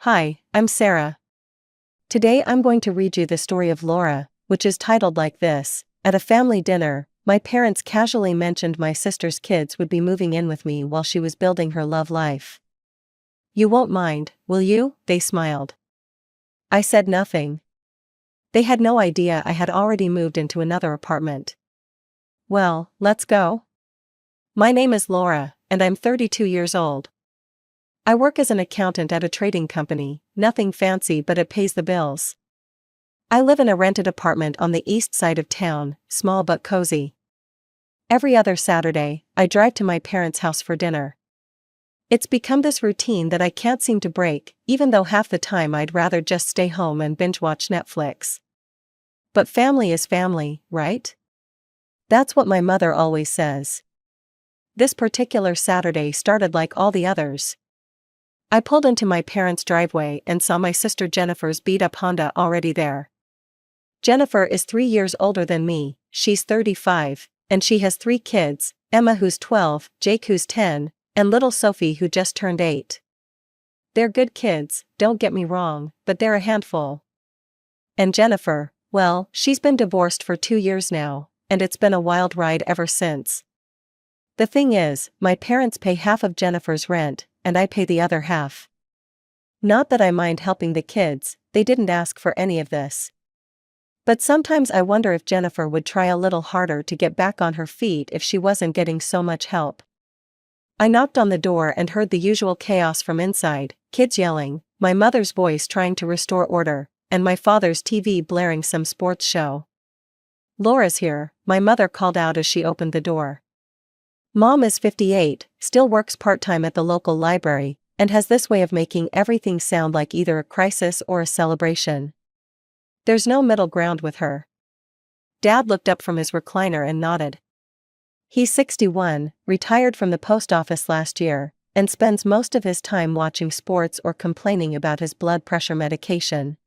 Hi, I'm Sarah. Today I'm going to read you the story of Laura, which is titled like this. At a family dinner, my parents casually mentioned my sister's kids would be moving in with me while she was building her love life. "You won't mind, will you?" they smiled. I said nothing. They had no idea I had already moved into another apartment. "Well, let's go." My name is Laura, and I'm 32 years old. I work as an accountant at a trading company, nothing fancy but it pays the bills. I live in a rented apartment on the east side of town, small but cozy. Every other Saturday, I drive to my parents' house for dinner. It's become this routine that I can't seem to break, even though half the time I'd rather just stay home and binge-watch Netflix. But family is family, right? That's what my mother always says. This particular Saturday started like all the others. I pulled into my parents' driveway and saw my sister Jennifer's beat-up Honda already there. Jennifer is 3 years older than me, she's 35, and she has 3 kids, Emma who's 12, Jake who's 10, and little Sophie who just turned 8. They're good kids, don't get me wrong, but they're a handful. And Jennifer, well, she's been divorced for 2 years now, and it's been a wild ride ever since. The thing is, my parents pay half of Jennifer's rent, and I pay the other half. Not that I mind helping the kids, they didn't ask for any of this. But sometimes I wonder if Jennifer would try a little harder to get back on her feet if she wasn't getting so much help. I knocked on the door and heard the usual chaos from inside, kids yelling, my mother's voice trying to restore order, and my father's TV blaring some sports show. "Laura's here," my mother called out as she opened the door. Mom is 58, still works part-time at the local library, and has this way of making everything sound like either a crisis or a celebration. There's no middle ground with her. Dad looked up from his recliner and nodded. He's 61, retired from the post office last year, and spends most of his time watching sports or complaining about his blood pressure medication.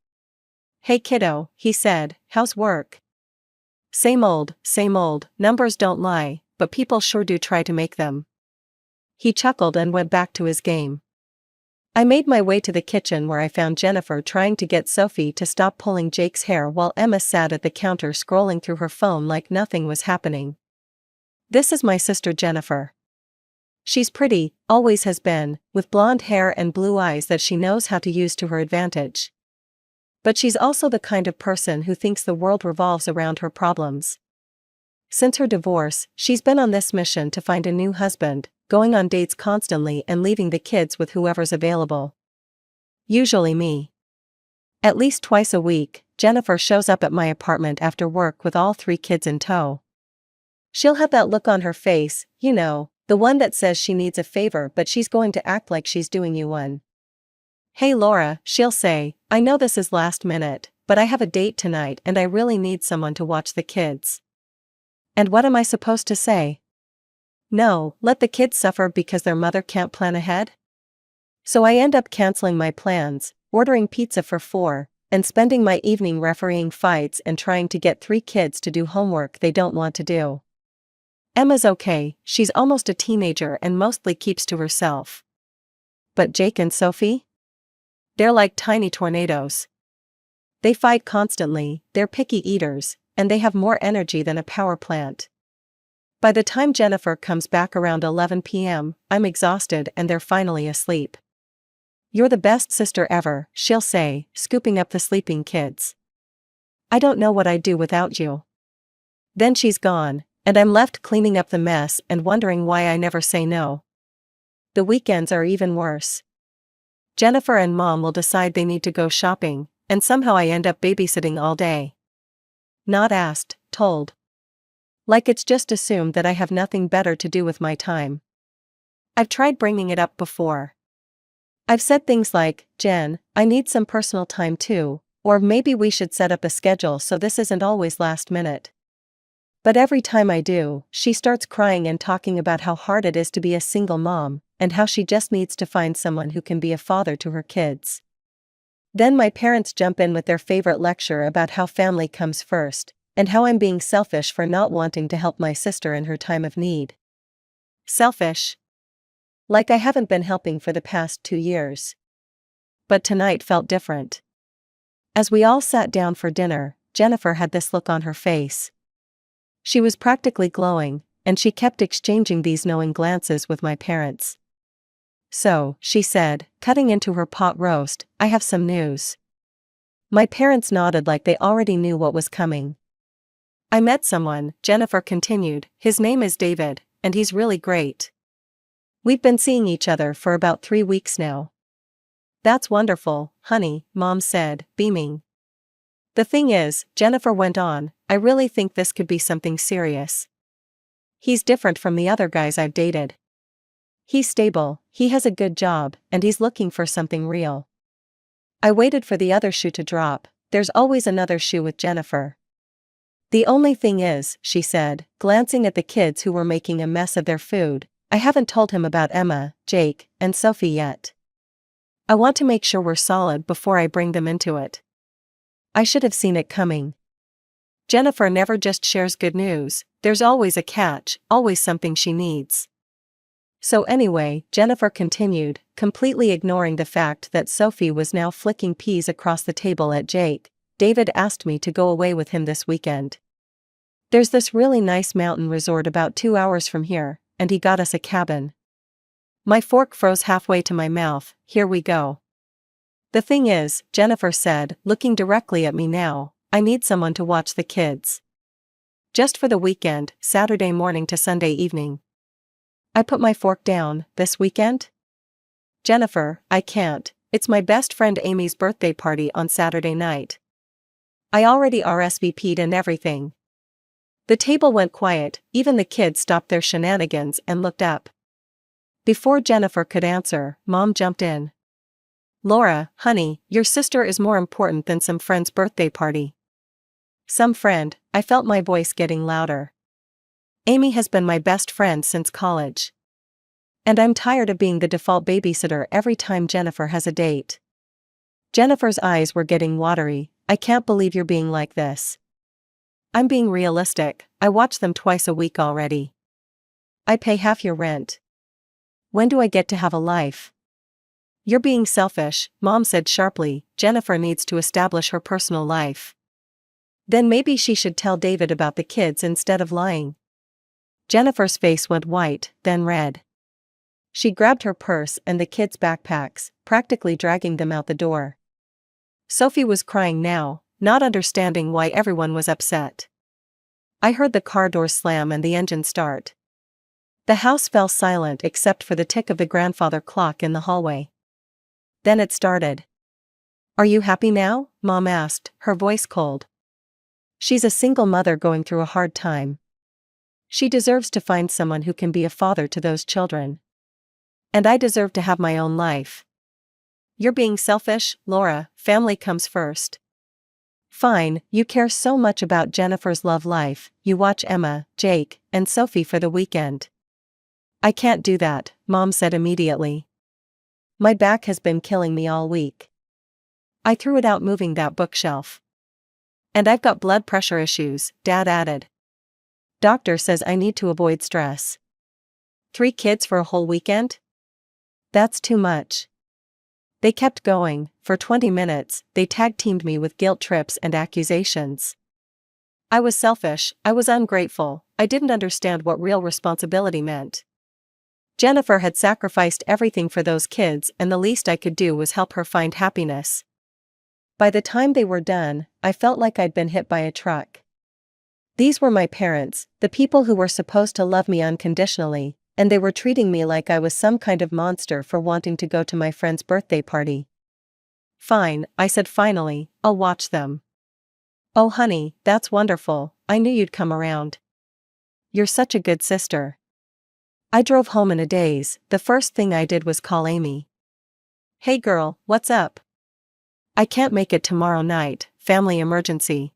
"Hey kiddo," he said, "how's work?" Same old, numbers don't lie, but people sure do try to make them." He chuckled and went back to his game. I made my way to the kitchen where I found Jennifer trying to get Sophie to stop pulling Jake's hair while Emma sat at the counter scrolling through her phone like nothing was happening. This is my sister Jennifer. She's pretty, always has been, with blonde hair and blue eyes that she knows how to use to her advantage. But she's also the kind of person who thinks the world revolves around her problems. Since her divorce, she's been on this mission to find a new husband, going on dates constantly and leaving the kids with whoever's available. Usually me. At least twice a week, Jennifer shows up at my apartment after work with all 3 kids in tow. She'll have that look on her face, you know, the one that says she needs a favor but she's going to act like she's doing you one. "Hey Laura," she'll say, "I know this is last minute, but I have a date tonight and I really need someone to watch the kids." And what am I supposed to say? No, let the kids suffer because their mother can't plan ahead? So I end up canceling my plans, ordering pizza for 4, and spending my evening refereeing fights and trying to get 3 kids to do homework they don't want to do. Emma's okay, she's almost a teenager and mostly keeps to herself. But Jake and Sophie? They're like tiny tornadoes. They fight constantly, they're picky eaters, and they have more energy than a power plant. By the time Jennifer comes back around 11 p.m., I'm exhausted and they're finally asleep. "You're the best sister ever," she'll say, scooping up the sleeping kids. "I don't know what I'd do without you." Then she's gone, and I'm left cleaning up the mess and wondering why I never say no. The weekends are even worse. Jennifer and Mom will decide they need to go shopping, and somehow I end up babysitting all day. Not asked, told. Like it's just assumed that I have nothing better to do with my time. I've tried bringing it up before. I've said things like, "Jen, I need some personal time too," or "maybe we should set up a schedule so this isn't always last minute." But every time I do, she starts crying and talking about how hard it is to be a single mom, and how she just needs to find someone who can be a father to her kids. Then my parents jump in with their favorite lecture about how family comes first, and how I'm being selfish for not wanting to help my sister in her time of need. Selfish? Like I haven't been helping for the past 2 years. but tonight felt different. As we all sat down for dinner, Jennifer had this look on her face. She was practically glowing, and she kept exchanging these knowing glances with my parents. "So," she said, cutting into her pot roast, "I have some news." My parents nodded like they already knew what was coming. "I met someone," Jennifer continued. "His name is David, and he's really great. We've been seeing each other for about 3 weeks now." "That's wonderful, honey," Mom said, beaming. "The thing is," Jennifer went on, "I really think this could be something serious. He's different from the other guys I've dated. He's stable, he has a good job, and he's looking for something real." I waited for the other shoe to drop. There's always another shoe with Jennifer. "The only thing is," she said, glancing at the kids who were making a mess of their food, "I haven't told him about Emma, Jake, and Sophie yet. I want to make sure we're solid before I bring them into it." I should have seen it coming. Jennifer never just shares good news, there's always a catch, always something she needs. "So anyway," Jennifer continued, completely ignoring the fact that Sophie was now flicking peas across the table at Jake, "David asked me to go away with him this weekend. There's this really nice mountain resort about 2 hours from here, and he got us a cabin." My fork froze halfway to my mouth. "Here we go." "The thing is," Jennifer said, looking directly at me now, "I need someone to watch the kids. Just for the weekend, Saturday morning to Sunday evening." I put my fork down. "This weekend? Jennifer, I can't. It's my best friend Amy's birthday party on Saturday night. I already RSVP'd and everything." The table went quiet, even the kids stopped their shenanigans and looked up. Before Jennifer could answer, Mom jumped in. "Laura, honey, your sister is more important than some friend's birthday party." "Some friend," I felt my voice getting louder. "Amy has been my best friend since college. And I'm tired of being the default babysitter every time Jennifer has a date." Jennifer's eyes were getting watery. "I can't believe you're being like this." "I'm being realistic, I watch them twice a week already. I pay half your rent. When do I get to have a life?" "You're being selfish," Mom said sharply. "Jennifer needs to establish her personal life. Then maybe she should tell David about the kids instead of lying." Jennifer's face went white, then red. She grabbed her purse and the kids' backpacks, practically dragging them out the door. Sophie was crying now, not understanding why everyone was upset. I heard the car door slam and the engine start. The house fell silent except for the tick of the grandfather clock in the hallway. Then it started. "Are you happy now?" Mom asked, her voice cold. "She's a single mother going through a hard time. She deserves to find someone who can be a father to those children. And I deserve to have my own life." "You're being selfish, Laura, family comes first." "Fine, you care so much about Jennifer's love life, you watch Emma, Jake, and Sophie for the weekend." "I can't do that," Mom said immediately. "My back has been killing me all week. I threw it out moving that bookshelf. And I've got blood pressure issues," Dad added. "Doctor says I need to avoid stress." 3 kids for a whole weekend? That's too much." They kept going. For 20 minutes, they tag-teamed me with guilt trips and accusations. I was selfish, I was ungrateful, I didn't understand what real responsibility meant. Jennifer had sacrificed everything for those kids and the least I could do was help her find happiness. By the time they were done, I felt like I'd been hit by a truck. These were my parents, the people who were supposed to love me unconditionally, and they were treating me like I was some kind of monster for wanting to go to my friend's birthday party. "Fine," I said finally, "I'll watch them." "Oh honey, that's wonderful, I knew you'd come around. You're such a good sister." I drove home in a daze. The first thing I did was call Amy. "Hey girl, what's up?" "I can't make it tomorrow night, family emergency."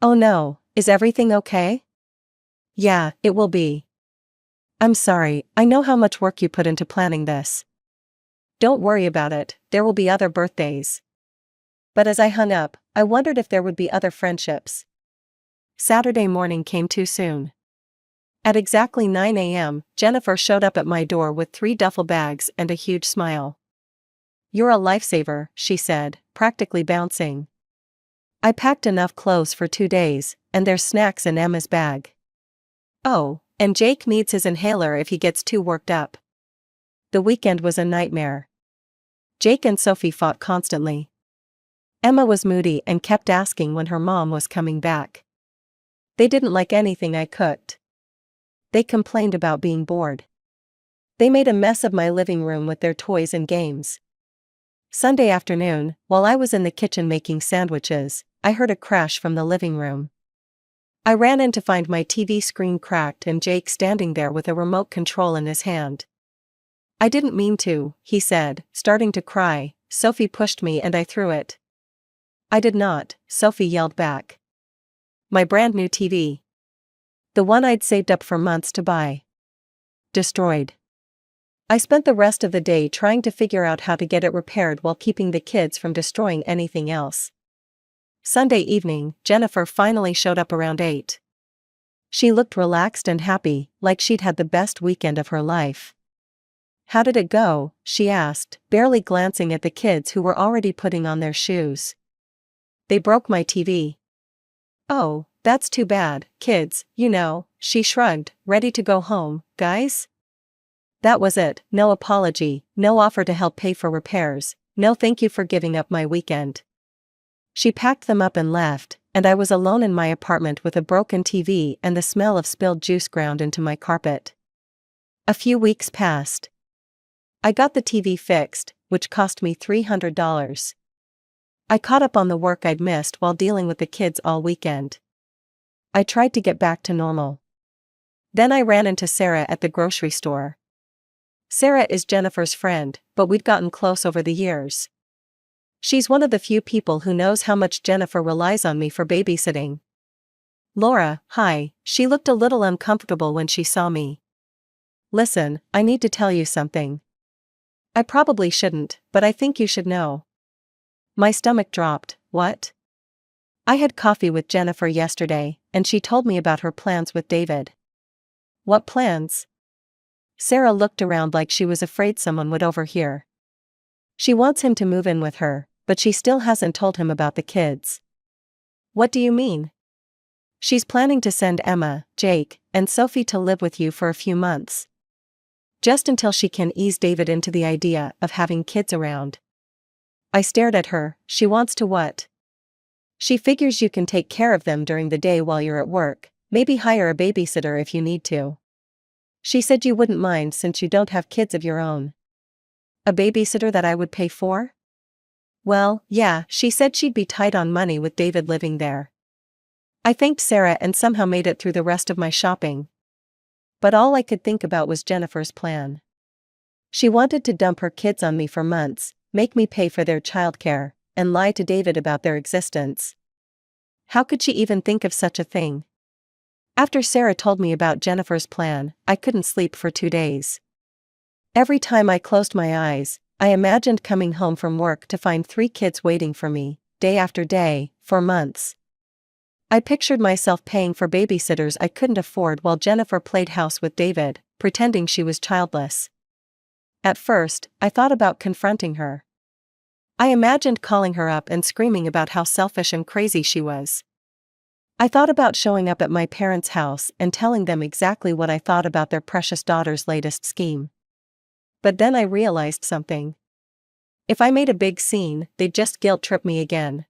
"Oh no, is everything okay?" "Yeah, it will be." "I'm sorry, I know how much work you put into planning this." "Don't worry about it, there will be other birthdays." But as I hung up, I wondered if there would be other friendships. Saturday morning came too soon. At exactly 9 a.m., Jennifer showed up at my door with 3 duffel bags and a huge smile. you're a lifesaver, she said, practically bouncing. I packed enough clothes for 2 days, and there's snacks in Emma's bag. Oh, and Jake needs his inhaler if he gets too worked up. The weekend was a nightmare. Jake and Sophie fought constantly. Emma was moody and kept asking when her mom was coming back. They didn't like anything I cooked. They complained about being bored. They made a mess of my living room with their toys and games. Sunday afternoon, while I was in the kitchen making sandwiches, I heard a crash from the living room. I ran in to find my TV screen cracked and Jake standing there with a remote control in his hand. I didn't mean to, he said, starting to cry. Sophie pushed me and I threw it. I did not, Sophie yelled back. My brand new TV. The one I'd saved up for months to buy. Destroyed. I spent the rest of the day trying to figure out how to get it repaired while keeping the kids from destroying anything else. Sunday evening, Jennifer finally showed up around 8. She looked relaxed and happy, like she'd had the best weekend of her life. How did it go? She asked, barely glancing at the kids who were already putting on their shoes. They broke my TV. Oh, that's too bad, kids, you know, she shrugged, ready to go home. Guys? That was it, no apology, no offer to help pay for repairs, no thank you for giving up my weekend. She packed them up and left, and I was alone in my apartment with a broken TV and the smell of spilled juice ground into my carpet. A few weeks passed. I got the TV fixed, which cost me $300. I caught up on the work I'd missed while dealing with the kids all weekend. I tried to get back to normal. Then I ran into Sarah at the grocery store. Sarah is Jennifer's friend, but we'd gotten close over the years. She's one of the few people who knows how much Jennifer relies on me for babysitting. Laura, hi, she looked a little uncomfortable when she saw me. Listen, I need to tell you something. I probably shouldn't, but I think you should know. My stomach dropped. What? I had coffee with Jennifer yesterday, and she told me about her plans with David. What plans? Sarah looked around like she was afraid someone would overhear. She wants him to move in with her, but she still hasn't told him about the kids. What do you mean? She's planning to send Emma, Jake, and Sophie to live with you for a few months. Just until she can ease David into the idea of having kids around. I stared at her. She wants to what? She figures you can take care of them during the day while you're at work, maybe hire a babysitter if you need to. She said you wouldn't mind since you don't have kids of your own. A babysitter that I would pay for? Well, yeah, she said she'd be tight on money with David living there. I thanked Sarah and somehow made it through the rest of my shopping. But all I could think about was Jennifer's plan. She wanted to dump her kids on me for months, make me pay for their childcare, and lie to David about their existence. How could she even think of such a thing? After Sarah told me about Jennifer's plan, I couldn't sleep for 2 days. Every time I closed my eyes, I imagined coming home from work to find 3 kids waiting for me, day after day, for months. I pictured myself paying for babysitters I couldn't afford while Jennifer played house with David, pretending she was childless. At first, I thought about confronting her. I imagined calling her up and screaming about how selfish and crazy she was. I thought about showing up at my parents' house and telling them exactly what I thought about their precious daughter's latest scheme. But then I realized something. If I made a big scene, they'd just guilt-trip me again.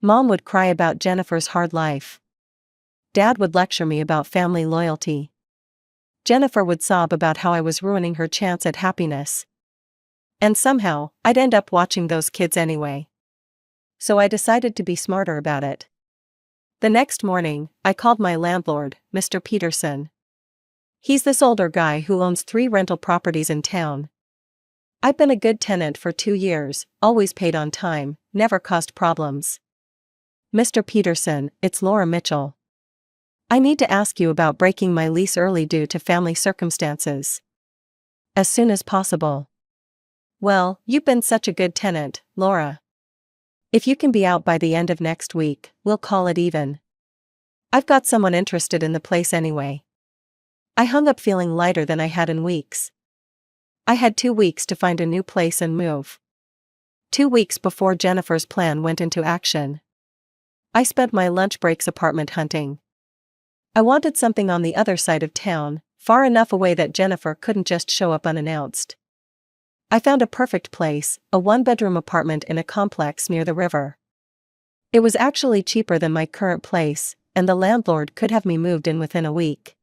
Mom would cry about Jennifer's hard life. Dad would lecture me about family loyalty. Jennifer would sob about how I was ruining her chance at happiness. And somehow, I'd end up watching those kids anyway. So I decided to be smarter about it. The next morning, I called my landlord, Mr. Peterson. He's this older guy who owns 3 rental properties in town. I've been a good tenant for 2 years, always paid on time, never caused problems. Mr. Peterson, it's Laura Mitchell. I need to ask you about breaking my lease early due to family circumstances. As soon as possible. Well, you've been such a good tenant, Laura. If you can be out by the end of next week, we'll call it even. I've got someone interested in the place anyway. I hung up feeling lighter than I had in weeks. I had 2 weeks to find a new place and move. 2 weeks before Jennifer's plan went into action. I spent my lunch breaks apartment hunting. I wanted something on the other side of town, far enough away that Jennifer couldn't just show up unannounced. I found a perfect place, a one-bedroom apartment in a complex near the river. It was actually cheaper than my current place, and the landlord could have me moved in within a week.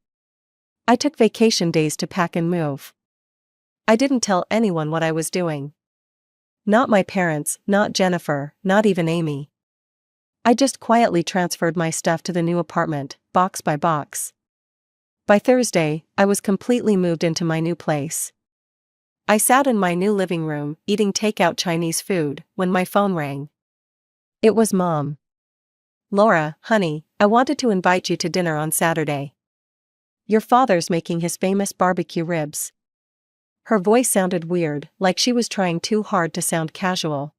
I took vacation days to pack and move. I didn't tell anyone what I was doing. Not my parents, not Jennifer, not even Amy. I just quietly transferred my stuff to the new apartment, box by box. By Thursday, I was completely moved into my new place. I sat in my new living room, eating takeout Chinese food, when my phone rang. It was Mom. "Laura, honey, I wanted to invite you to dinner on Saturday. Your father's making his famous barbecue ribs." Her voice sounded weird, like she was trying too hard to sound casual.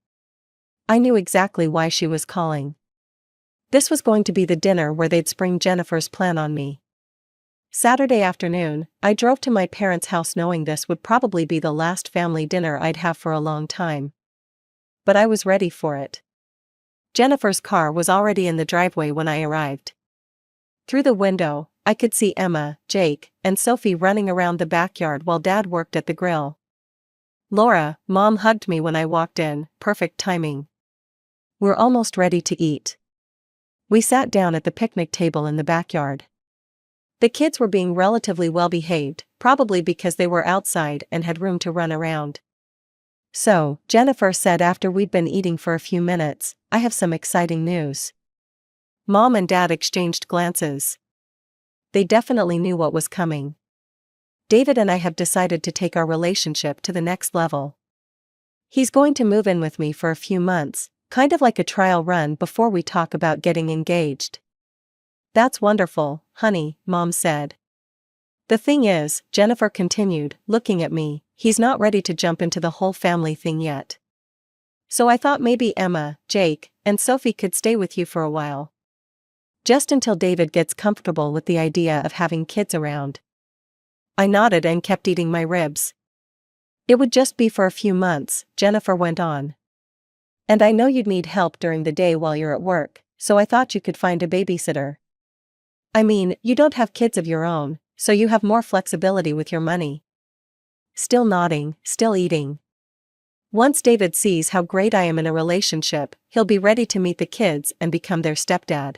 I knew exactly why she was calling. This was going to be the dinner where they'd spring Jennifer's plan on me. Saturday afternoon, I drove to my parents' house knowing this would probably be the last family dinner I'd have for a long time. But I was ready for it. Jennifer's car was already in the driveway when I arrived. Through the window, I could see Emma, Jake, and Sophie running around the backyard while Dad worked at the grill. "Laura," Mom hugged me when I walked in, perfect timing. "We're almost ready to eat." We sat down at the picnic table in the backyard. The kids were being relatively well behaved, probably because they were outside and had room to run around. "So," Jennifer said after we'd been eating for a few minutes, "I have some exciting news." Mom and Dad exchanged glances. They definitely knew what was coming. David and I have decided to take our relationship to the next level. He's going to move in with me for a few months, kind of like a trial run before we talk about getting engaged. "That's wonderful, honey," Mom said. "The thing is," Jennifer continued, looking at me, "he's not ready to jump into the whole family thing yet. So I thought maybe Emma, Jake, and Sophie could stay with you for a while. Just until David gets comfortable with the idea of having kids around." I nodded and kept eating my ribs. "It would just be for a few months," Jennifer went on. "And I know you'd need help during the day while you're at work, so I thought you could find a babysitter. I mean, you don't have kids of your own, so you have more flexibility with your money." Still nodding, still eating. "Once David sees how great I am in a relationship, he'll be ready to meet the kids and become their stepdad.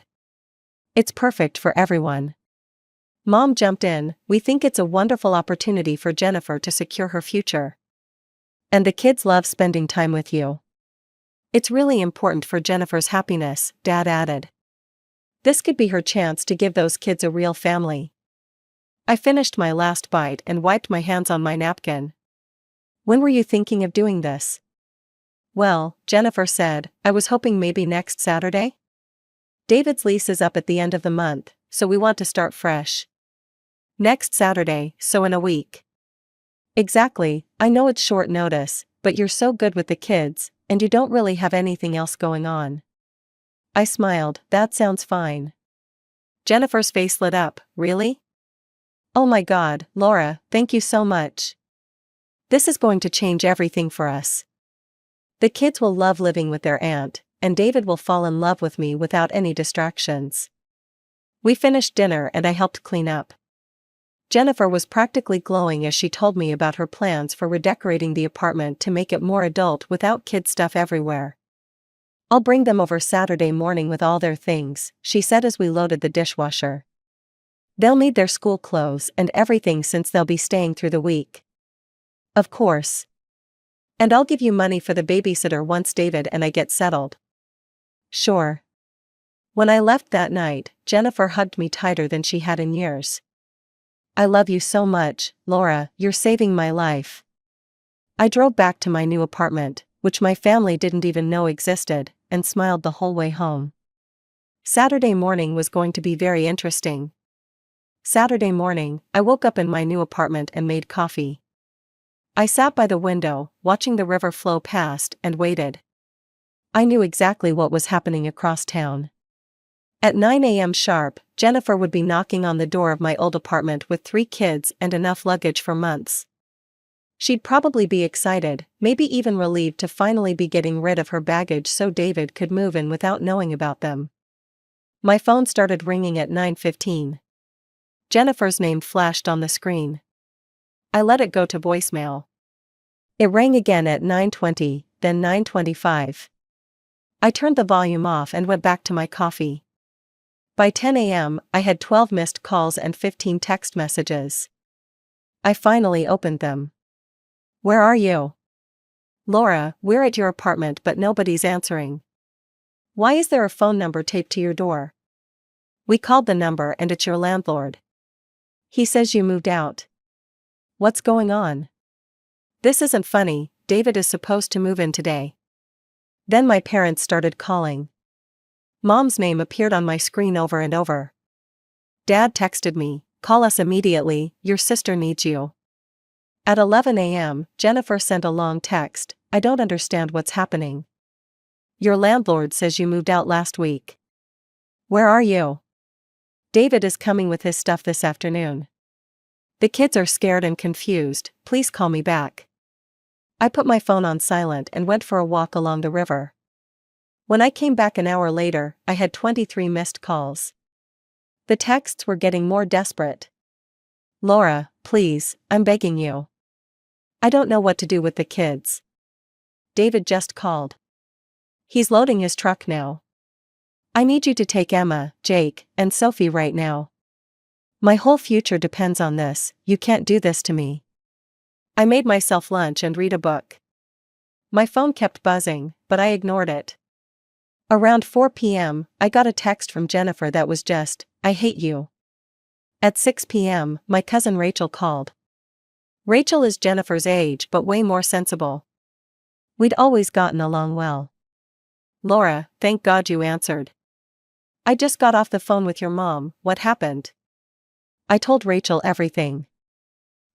It's perfect for everyone." Mom jumped in, "We think it's a wonderful opportunity for Jennifer to secure her future. And the kids love spending time with you. It's really important for Jennifer's happiness," Dad added. "This could be her chance to give those kids a real family." I finished my last bite and wiped my hands on my napkin. "When were you thinking of doing this?" "Well," Jennifer said, "I was hoping maybe next Saturday. David's lease is up at the end of the month, so we want to start fresh." "Next Saturday, so in a week." "Exactly, I know it's short notice, but you're so good with the kids, and you don't really have anything else going on." I smiled. "That sounds fine." Jennifer's face lit up. "Really? Oh my God, Laura, thank you so much. This is going to change everything for us. The kids will love living with their aunt, and David will fall in love with me without any distractions." We finished dinner and I helped clean up. Jennifer was practically glowing as she told me about her plans for redecorating the apartment to make it more adult without kid stuff everywhere. "I'll bring them over Saturday morning with all their things," she said as we loaded the dishwasher. "They'll need their school clothes and everything since they'll be staying through the week." "Of course. And I'll give you money for the babysitter once David and I get settled." "Sure." When I left that night, Jennifer hugged me tighter than she had in years. "I love you so much, Laura, you're saving my life." I drove back to my new apartment, which my family didn't even know existed, and smiled the whole way home. Saturday morning was going to be very interesting. Saturday morning, I woke up in my new apartment and made coffee. I sat by the window, watching the river flow past, and waited. I knew exactly what was happening across town. At 9 a.m. sharp, Jennifer would be knocking on the door of my old apartment with 3 kids and enough luggage for months. She'd probably be excited, maybe even relieved to finally be getting rid of her baggage so David could move in without knowing about them. My phone started ringing at 9:15. Jennifer's name flashed on the screen. I let it go to voicemail. It rang again at 9:20, then 9:25. I turned the volume off and went back to my coffee. By 10 a.m., I had 12 missed calls and 15 text messages. I finally opened them. "Where are you?" "Laura, we're at your apartment but nobody's answering." "Why is there a phone number taped to your door?" "We called the number and it's your landlord. He says you moved out." "What's going on?" "This isn't funny, David is supposed to move in today." Then my parents started calling. Mom's name appeared on my screen over and over. Dad texted me, "Call us immediately, your sister needs you." At 11 a.m., Jennifer sent a long text, "I don't understand what's happening. Your landlord says you moved out last week. Where are you? David is coming with his stuff this afternoon. The kids are scared and confused, please call me back." I put my phone on silent and went for a walk along the river. When I came back an hour later, I had 23 missed calls. The texts were getting more desperate. "Laura, please, I'm begging you. I don't know what to do with the kids. David just called. He's loading his truck now. I need you to take Emma, Jake, and Sophie right now. My whole future depends on this, you can't do this to me." I made myself lunch and read a book. My phone kept buzzing, but I ignored it. Around 4 p.m., I got a text from Jennifer that was just, "I hate you." At 6 p.m., my cousin Rachel called. Rachel is Jennifer's age but way more sensible. We'd always gotten along well. "Laura, thank God you answered. I just got off the phone with your mom, what happened?" I told Rachel everything.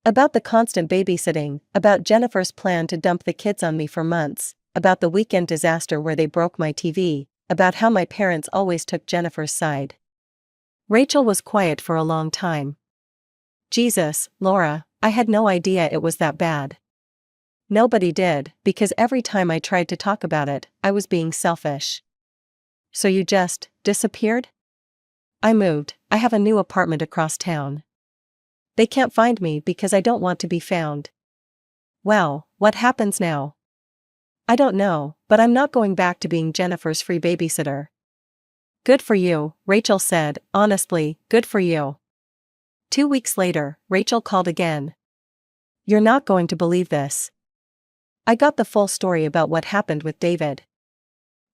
About the constant babysitting, about Jennifer's plan to dump the kids on me for months, about the weekend disaster where they broke my TV, about how my parents always took Jennifer's side. Rachel was quiet for a long time. "Jesus, Laura, I had no idea it was that bad." Nobody did, because every time I tried to talk about it, I was being selfish. "So you just disappeared?" "I moved, I have a new apartment across town. They can't find me because I don't want to be found." "Well, what happens now?" "I don't know, but I'm not going back to being Jennifer's free babysitter." "Good for you," Rachel said, honestly, good for you. 2 weeks later, Rachel called again. "You're not going to believe this." I got the full story about what happened with David.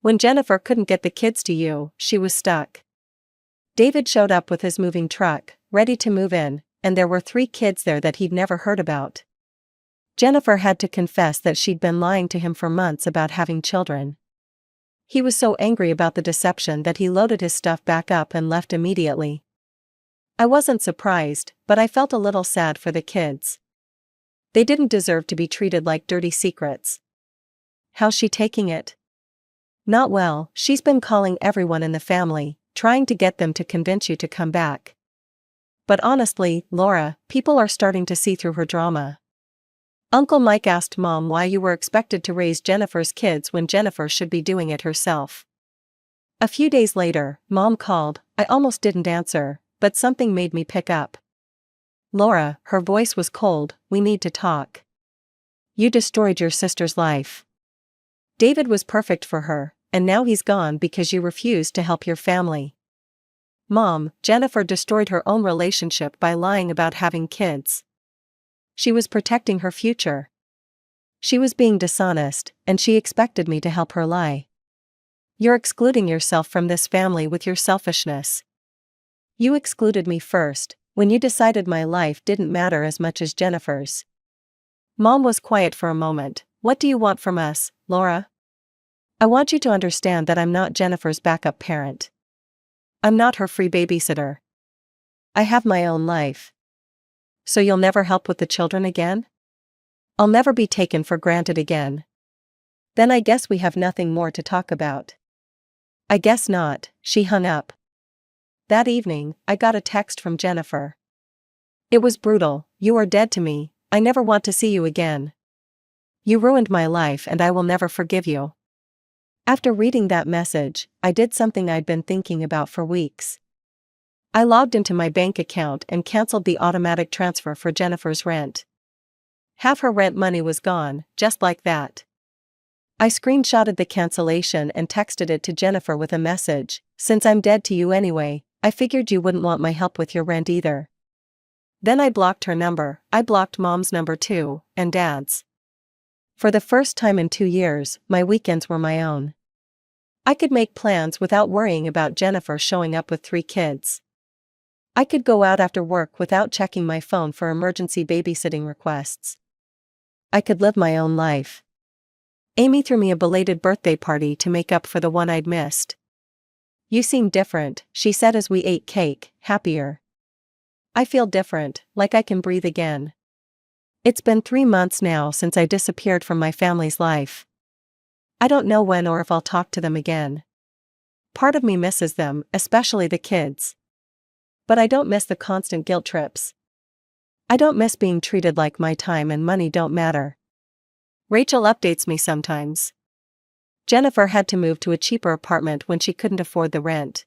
When Jennifer couldn't get the kids to you, she was stuck. David showed up with his moving truck, ready to move in, and there were 3 kids there that he'd never heard about. Jennifer had to confess that she'd been lying to him for months about having children. He was so angry about the deception that he loaded his stuff back up and left immediately. I wasn't surprised, but I felt a little sad for the kids. They didn't deserve to be treated like dirty secrets. How's she taking it? Not well, she's been calling everyone in the family, trying to get them to convince you to come back. But honestly, Laura, people are starting to see through her drama. Uncle Mike asked Mom why you were expected to raise Jennifer's kids when Jennifer should be doing it herself. A few days later, Mom called. I almost didn't answer, but something made me pick up. "Laura," her voice was cold, "we need to talk. You destroyed your sister's life. David was perfect for her, and now he's gone because you refused to help your family." "Mom, Jennifer destroyed her own relationship by lying about having kids. She was protecting her future. She was being dishonest, and she expected me to help her lie. You're excluding yourself from this family with your selfishness. You excluded me first, when you decided my life didn't matter as much as Jennifer's." Mom was quiet for a moment. "What do you want from us, Laura?" "I want you to understand that I'm not Jennifer's backup parent. I'm not her free babysitter. I have my own life." "So you'll never help with the children again?" "I'll never be taken for granted again." "Then I guess we have nothing more to talk about." "I guess not." She hung up. That evening, I got a text from Jennifer. It was brutal. "You are dead to me, I never want to see you again. You ruined my life and I will never forgive you. After reading that message, I did something I'd been thinking about for weeks. I logged into my bank account and canceled the automatic transfer for Jennifer's rent. Half her rent money was gone, just like that. I screenshotted the cancellation and texted it to Jennifer with a message: "Since I'm dead to you anyway, I figured you wouldn't want my help with your rent either." Then I blocked her number. I blocked Mom's number too, and Dad's. For the first time in 2 years, my weekends were my own. I could make plans without worrying about Jennifer showing up with 3 kids. I could go out after work without checking my phone for emergency babysitting requests. I could live my own life. Amy threw me a belated birthday party to make up for the one I'd missed. "You seem different," she said as we ate cake, happier. I feel different, like I can breathe again. It's been 3 months now since I disappeared from my family's life. I don't know when or if I'll talk to them again. Part of me misses them, especially the kids. But I don't miss the constant guilt trips. I don't miss being treated like my time and money don't matter. Rachel updates me sometimes. Jennifer had to move to a cheaper apartment when she couldn't afford the rent.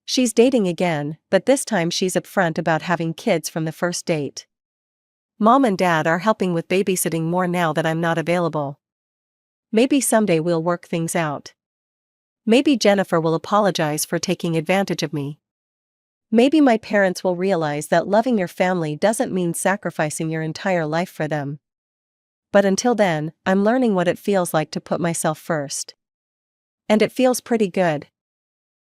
She's dating again, but this time she's upfront about having kids from the first date. Mom and Dad are helping with babysitting more now that I'm not available. Maybe someday we'll work things out. Maybe Jennifer will apologize for taking advantage of me. Maybe my parents will realize that loving your family doesn't mean sacrificing your entire life for them. But until then, I'm learning what it feels like to put myself first. And it feels pretty good.